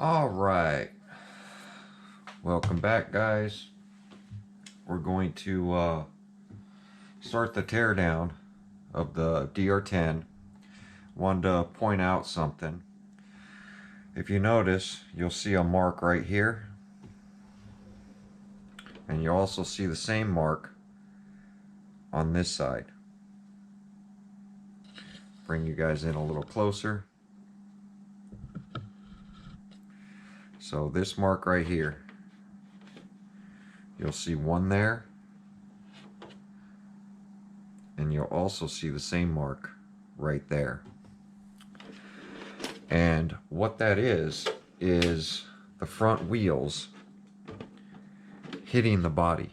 All right, welcome back, guys. We're going to start the teardown of the DR10. Wanted to point out something. If you notice, you'll see a mark right here, and you'll also see the same mark on this side. Bring you guys in a little closer. So this mark right here, you'll see one there, and you'll also see the same mark right there. And what that is the front wheels hitting the body.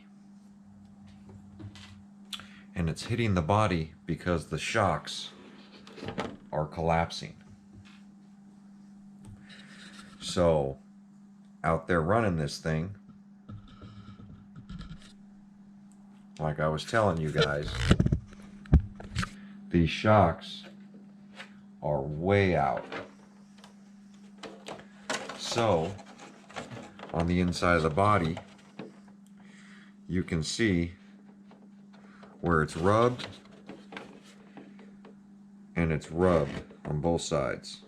And it's hitting the body because the shocks are collapsing. So out there running this thing, like I was telling you guys, these shocks are way out. So on the inside of the body, you can see where it's rubbed, and it's rubbed on both sides.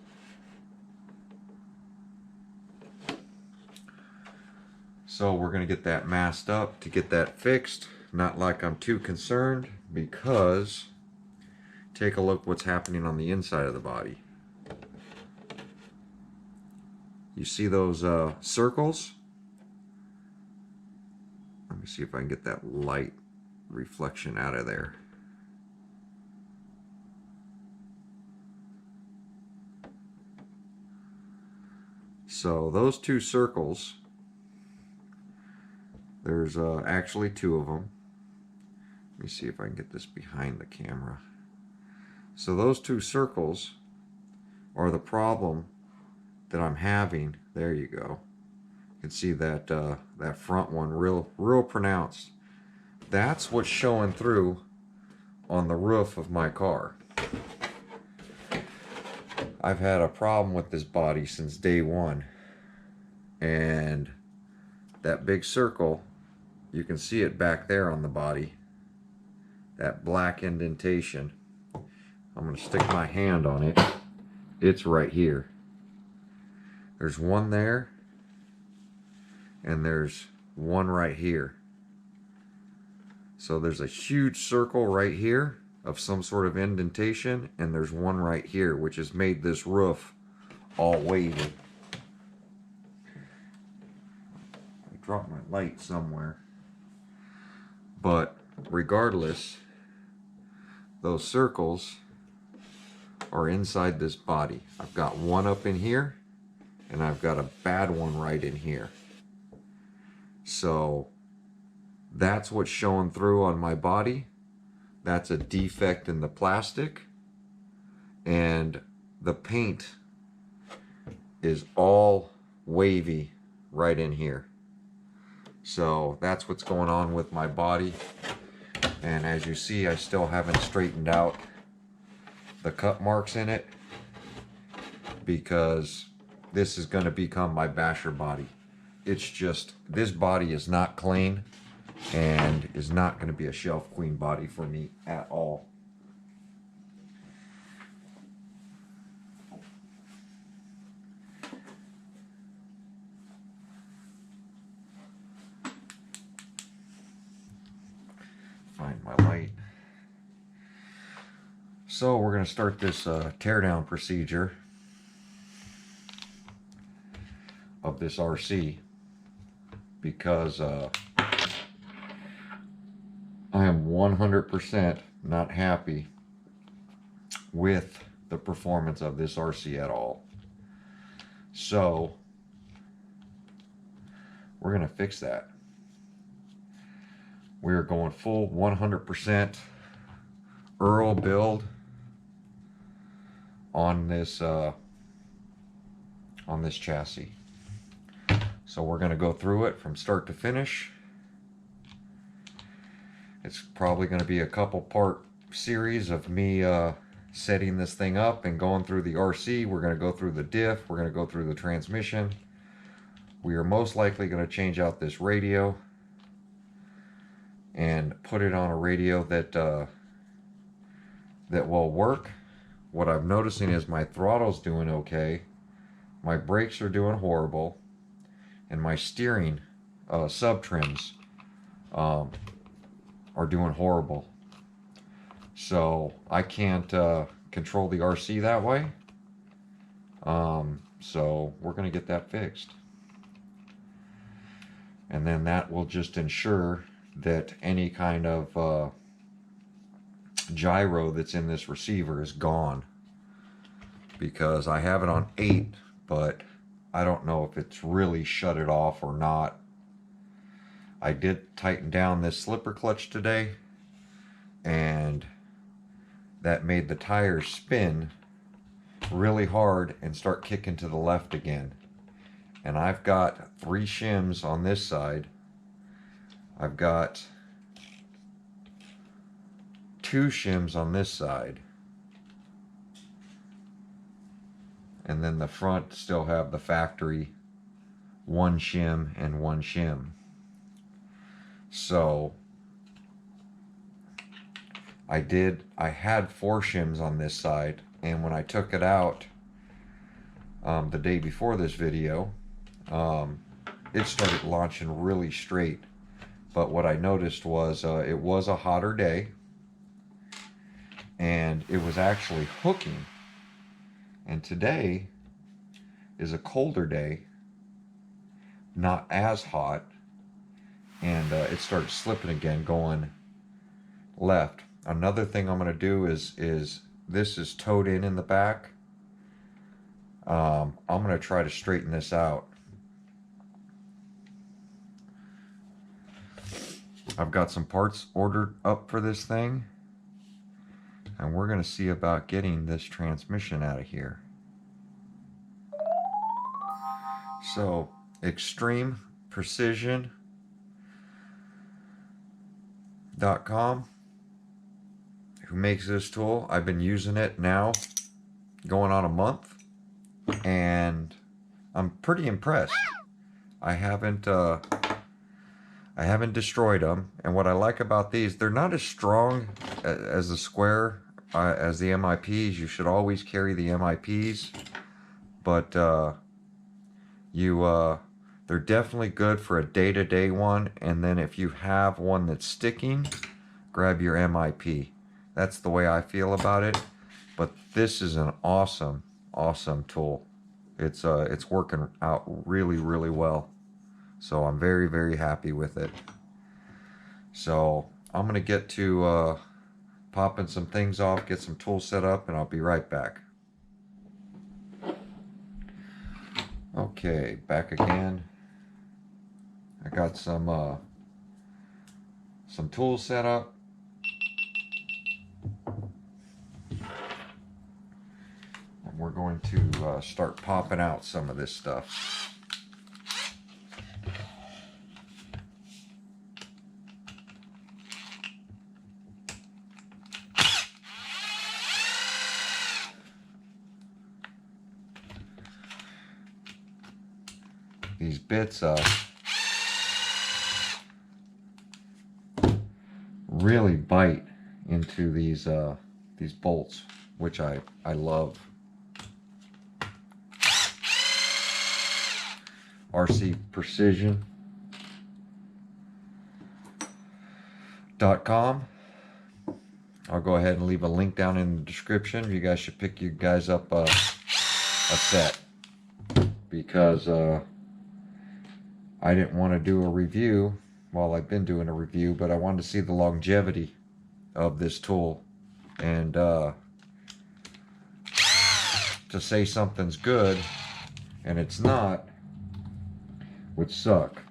So we're going to get that masked up to get that fixed. Not like I'm too concerned, because take a look what's happening on the inside of the body. You see those circles? Let me see if I can get that light reflection out of there. So those two circles, there's actually two of them. Let me see if I can get this behind the camera. So those two circles are the problem that I'm having. There you go. You can see that that front one real pronounced. That's what's showing through on the roof of my car. I've had a problem with this body since day one, and that big circle, you can see it back there on the body, that black indentation. I'm going to stick my hand on it. It's right here. There's one there, and there's one right here. So there's a huge circle right here of some sort of indentation, and there's one right here, which has made this roof all wavy. I dropped my light somewhere. But regardless, those circles are inside this body. I've got one up in here, and I've got a bad one right in here. So that's what's showing through on my body. That's a defect in the plastic, and the paint is all wavy right in here. So that's what's going on with my body. And as you see, I still haven't straightened out the cut marks in it, because this is going to become my basher body. It's just, this body is not clean and is not going to be a shelf queen body for me at all. Find my light. So we're going to start this teardown procedure of this RC, because I am 100% not happy with the performance of this RC at all. So we're going to fix that. We're going full 100% Earl build on this chassis. So we're going to go through it from start to finish. It's probably going to be a couple part series of me setting this thing up and going through the RC. We're going to go through the diff, we're going to go through the transmission, we are most likely going to change out this radio and put it on a radio that that will work. What I'm noticing is my throttle's doing okay, my brakes are doing horrible, and my steering sub trims are doing horrible. So I can't control the RC that way. So we're going to get that fixed. And then that will just ensure that any kind of gyro that's in this receiver is gone. Because I have it on 8, but I don't know if it's really shut it off or not. I did tighten down this slipper clutch today, and that made the tires spin really hard and start kicking to the left again. And I've got 3 shims on this side. I've got 2 shims on this side. And then the front still have the factory 1 shim and 1 shim. So I had 4 shims on this side, and when I took it out the day before this video, it started launching really straight. But what I noticed was it was a hotter day, and it was actually hooking. And today is a colder day, not as hot, and it started slipping again, going left. Another thing I'm going to do is this is towed in the back. I'm going to try to straighten this out. I've got some parts ordered up for this thing, and we're going to see about getting this transmission out of here. So, Extreme Precision.com, who makes this tool. I've been using it now going on a month, and I'm pretty impressed. I haven't destroyed them, and what I like about these, they're not as strong as the square as the MIPs. You should always carry the MIPs, but they're definitely good for a day-to-day one. And then if you have one that's sticking, grab your MIP. That's the way I feel about it. But this is an awesome tool. It's working out really, really well. So I'm very, very happy with it. So I'm gonna get to popping some things off, get some tools set up, and I'll be right back. Okay, back again. I got some tools set up. And we're going to start popping out some of this stuff. These bits really bite into these bolts, which I love. RC Precision.com. I'll go ahead and leave a link down in the description. You guys should pick you guys up a set, because I didn't want to do a review. Well, I've been doing a review, but I wanted to see the longevity of this tool, and to say something's good and it's not would suck.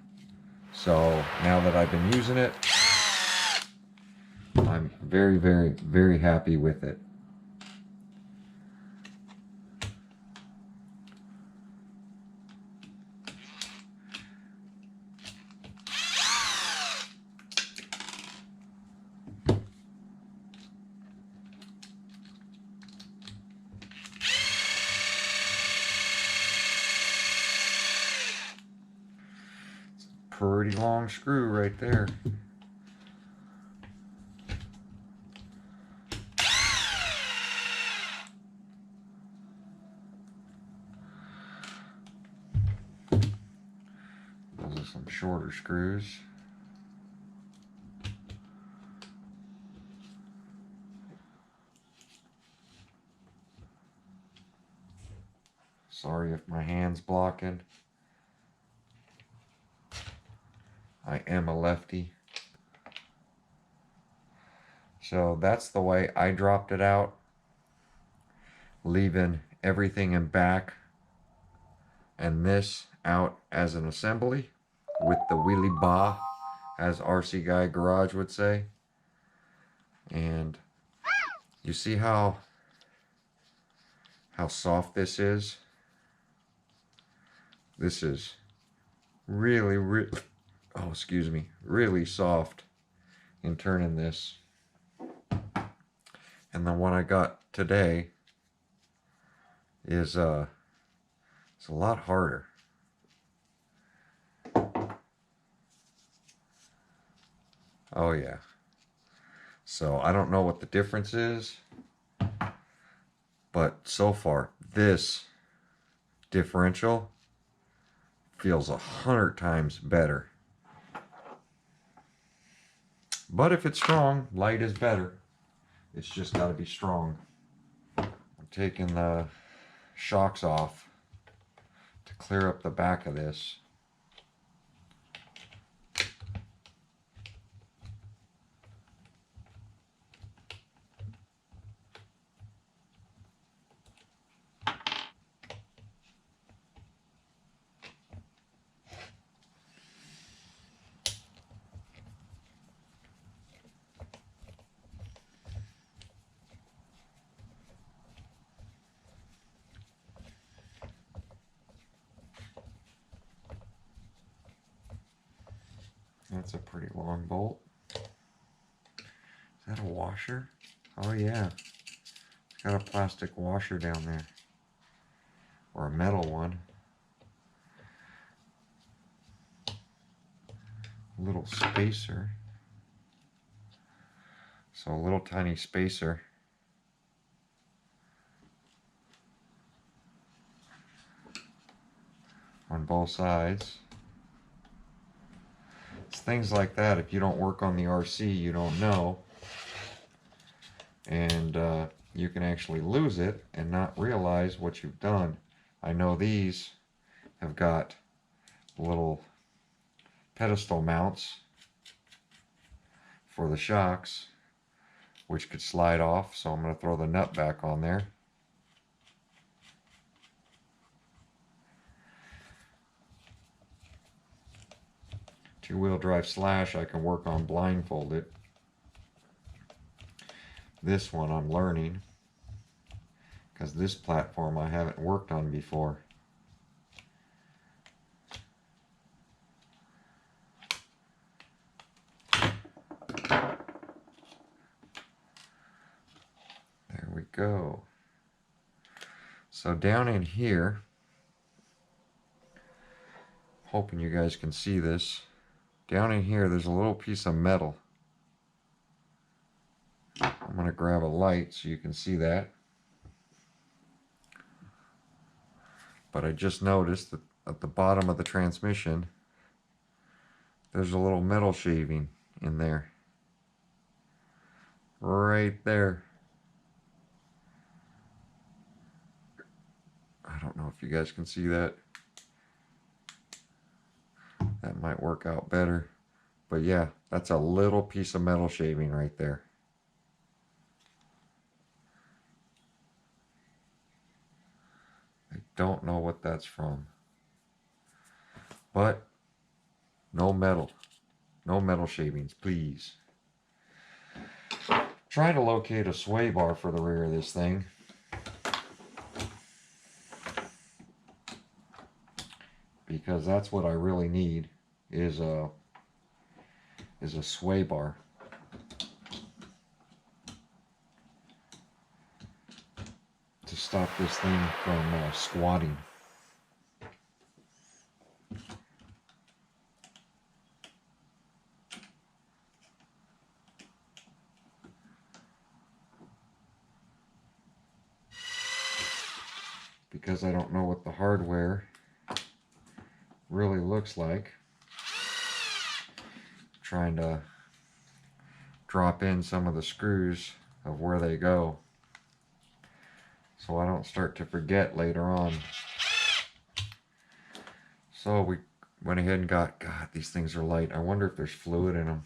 So now that I've been using it, I'm very, very, very happy with it. pretty long screw right there. Those are some shorter screws. Sorry if my hand's blocking. I am a lefty. So that's the way I dropped it out, leaving everything in back and this out as an assembly with the wheelie bar, as RC Guy Garage would say. And you see how soft this is? This is really, oh, excuse me, really soft in turning this. And the one I got today is it's a lot harder. Oh yeah. So I don't know what the difference is, but so far this differential feels 100 times better. But if it's strong, light is better. It's just got to be strong. I'm taking the shocks off to clear up the back of this. That's a pretty long bolt. Is that a washer? Oh yeah. It's got a plastic washer down there. Or a metal one. A little spacer. So a little tiny spacer. On both sides. It's things like that. If you don't work on the RC, you don't know. And you can actually lose it and not realize what you've done. I know these have got little pedestal mounts for the shocks, which could slide off, so I'm going to throw the nut back on there. Two-wheel drive slash I can work on blindfolded. This one I'm learning, because this platform I haven't worked on before. There we go. So down in here, hoping you guys can see this, down in here there's a little piece of metal. I'm going to grab a light so you can see that. But I just noticed that at the bottom of the transmission there's a little metal shaving in there. Right there. I don't know if you guys can see that. That might work out better. But yeah, that's a little piece of metal shaving right there. I don't know what that's from. But no metal. No metal shavings, please. Trying to locate a sway bar for the rear of this thing. Because that's what I really need is a sway bar. To stop this thing from squatting. because I don't know what the hardware really looks like. I'm trying to drop in some of the screws of where they go so I don't start to forget later on. So we went ahead and got, God, these things are light. I wonder if there's fluid in them.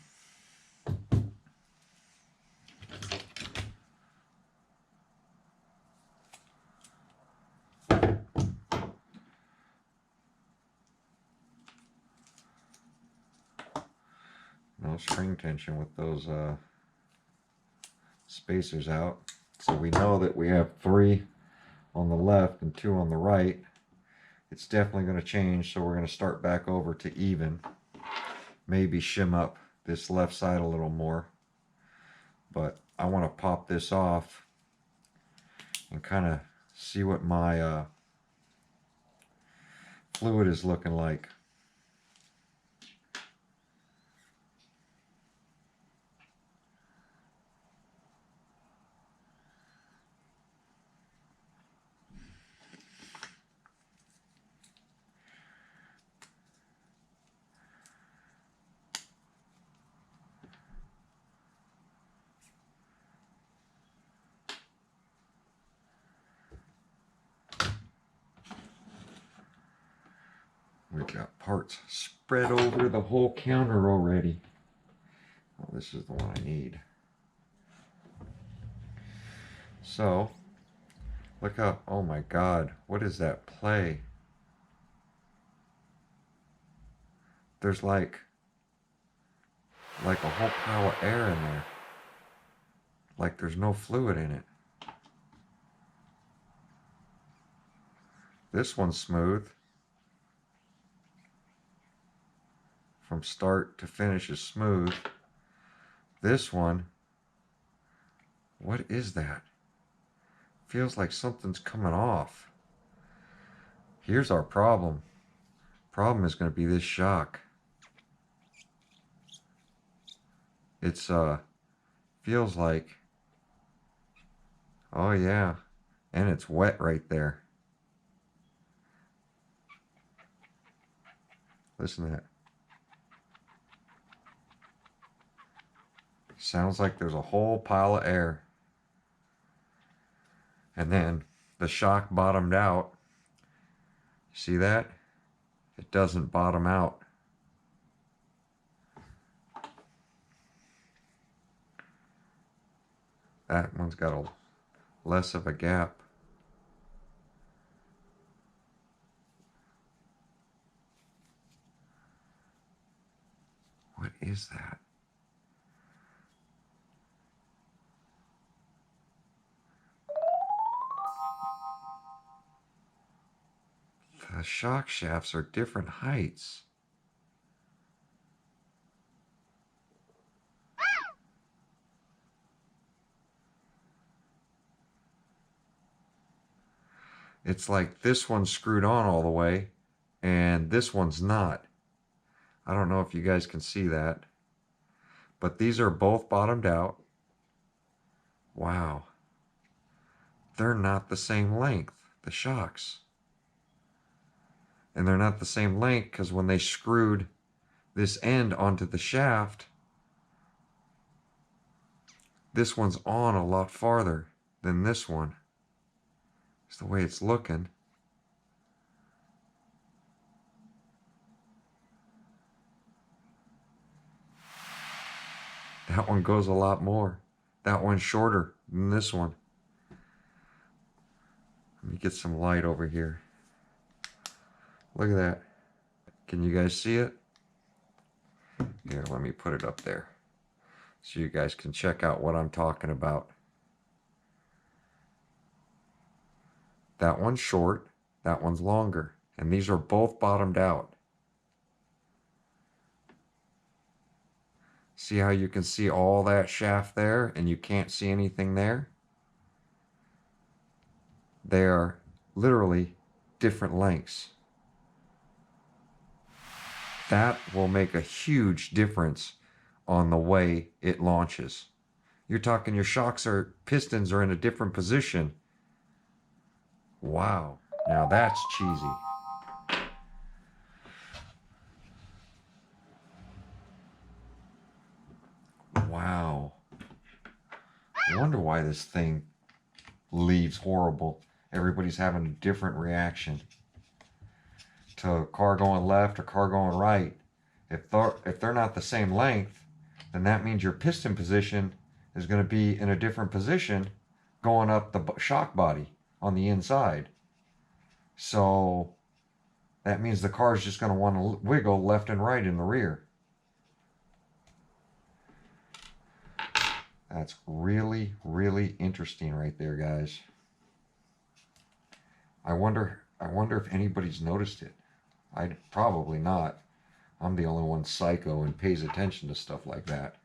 No string tension with those spacers out. So we know that we have 3 on the left and 2 on the right. It's definitely going to change, so we're going to start back over to even. Maybe shim up this left side a little more. But I want to pop this off and kind of see what my fluid is looking like. We got parts spread over the whole counter already. Oh, this is the one I need. So, look up. Oh my God, what is that play? There's like a whole pile of air in there. Like there's no fluid in it. This one's smooth. From start to finish is smooth. This one, what is that? Feels like something's coming off. Here's our problem. Problem is going to be this shock. It's feels like, oh yeah, and it's wet right there. Listen to that. Sounds like there's a whole pile of air. And then the shock bottomed out. See that? It doesn't bottom out. That one's got a less of a gap. What is that? The shock shafts are different heights. It's like this one's screwed on all the way and this one's not. I don't know if you guys can see that, but these are both bottomed out. Wow. They're not the same length, the shocks. And they're not the same length because when they screwed this end onto the shaft, this one's on a lot farther than this one. It's the way it's looking. That one goes a lot more. That one's shorter than this one. Let me get some light over here. Look at that. Can you guys see it? Here, let me put it up there so you guys can check out what I'm talking about. That one's short, that one's longer, and these are both bottomed out. See how you can see all that shaft there and you can't see anything there? They are literally different lengths. That will make a huge difference on the way it launches. You're talking your pistons are in a different position. Wow. Now that's cheesy. Wow. I wonder why this thing leaves horrible. Everybody's having a different reaction to a car going left or car going right. If they're not the same length, then that means your piston position is going to be in a different position going up the shock body on the inside. So that means the car is just going to want to wiggle left and right in the rear. That's really, really interesting right there, guys. I wonder if anybody's noticed it. Probably not. I'm the only one psycho and pays attention to stuff like that.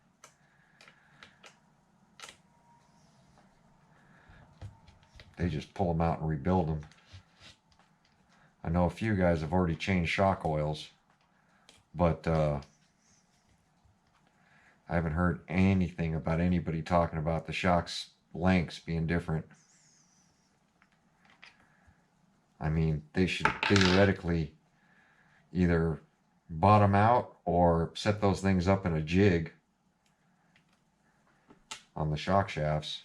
They just pull them out and rebuild them. I know a few guys have already changed shock oils, but I haven't heard anything about anybody talking about the shock's lengths being different. I mean, they should theoretically either bottom out or set those things up in a jig on the shock shafts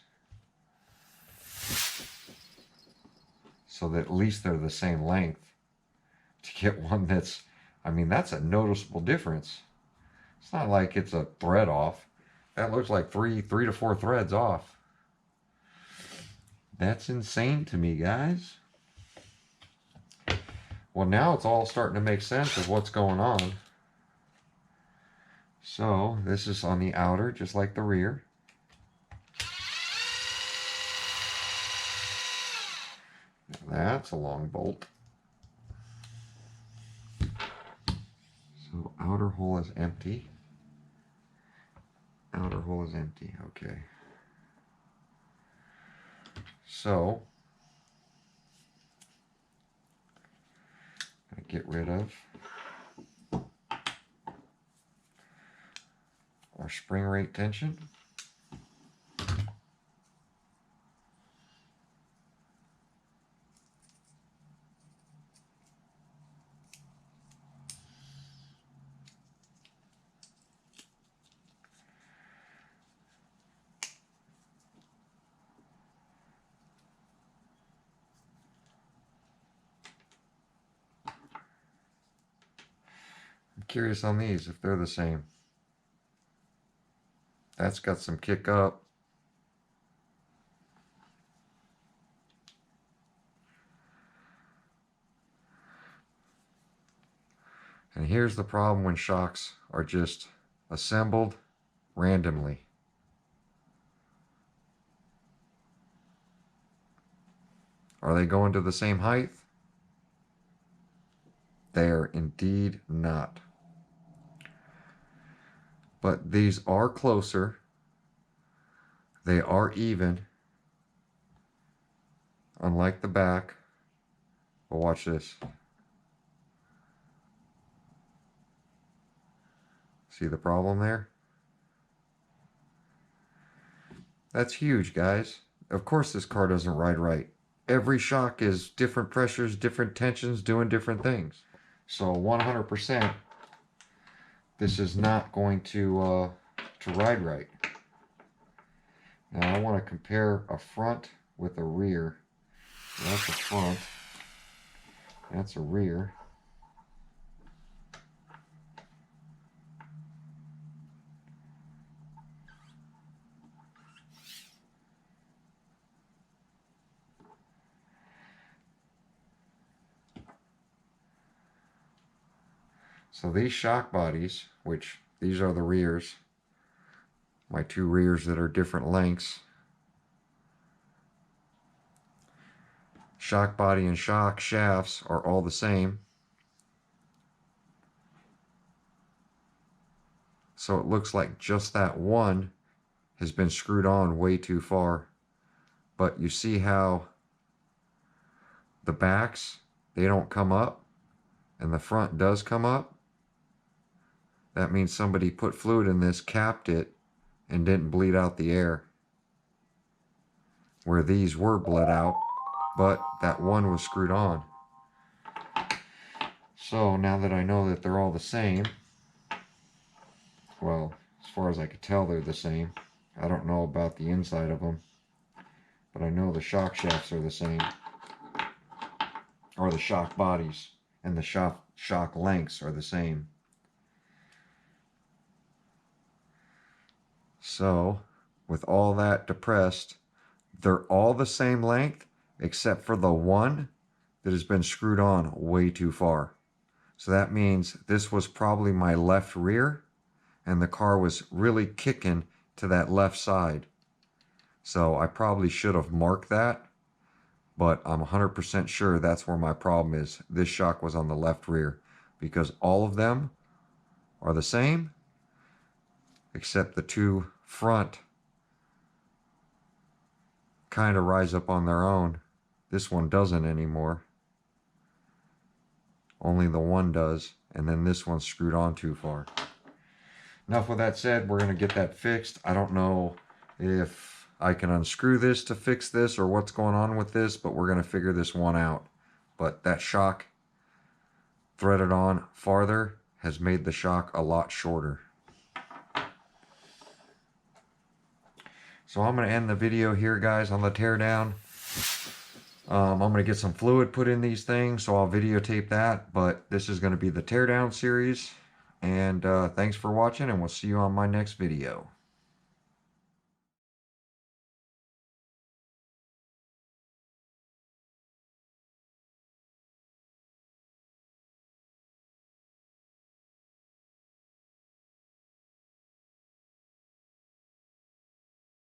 so that at least they're the same length to get one that's, I mean, that's a noticeable difference. It's not like it's a thread off. That looks like three to four threads off. That's insane to me, guys. Well, now it's all starting to make sense of what's going on. So this is on the outer, just like the rear. That's a long bolt. So outer hole is empty. Outer hole is empty, okay. So, I get rid of our spring rate tension. I'm curious on these if they're the same. That's got some kick up. And here's the problem when shocks are just assembled randomly. Are they going to the same height? They are indeed not. But these are closer. They are even. Unlike the back. But watch this. See the problem there? That's huge, guys. Of course this car doesn't ride right. Every shock is different pressures, different tensions, doing different things. So 100%, this is not going to ride right. Now I want to compare a front with a rear. That's a front. That's a rear. So these shock bodies, which these are the rears, my two rears that are different lengths. Shock body and shock shafts are all the same. So it looks like just that one has been screwed on way too far. But you see how the backs, they don't come up and the front does come up? That means somebody put fluid in this, capped it, and didn't bleed out the air. Where these were bled out, but that one was screwed on. So now that I know that they're all the same, well, as far as I could tell, they're the same. I don't know about the inside of them, but I know the shock shafts are the same, or the shock bodies, and the shock lengths are the same. So, with all that depressed, they're all the same length, except for the one that has been screwed on way too far. So that means this was probably my left rear, and the car was really kicking to that left side. So I probably should have marked that, but I'm 100% sure that's where my problem is. This shock was on the left rear, because all of them are the same, except the two front kind of rise up on their own. This one doesn't anymore. Only the one does, and then this one's screwed on too far. Enough with that said, we're going to get that fixed. I don't know if I can unscrew this to fix this or what's going on with this, but we're going to figure this one out. But that shock threaded on farther has made the shock a lot shorter. So I'm going to end the video here, guys, on the teardown. I'm going to get some fluid put in these things, so I'll videotape that. But this is going to be the teardown series. And thanks for watching, and we'll see you on my next video.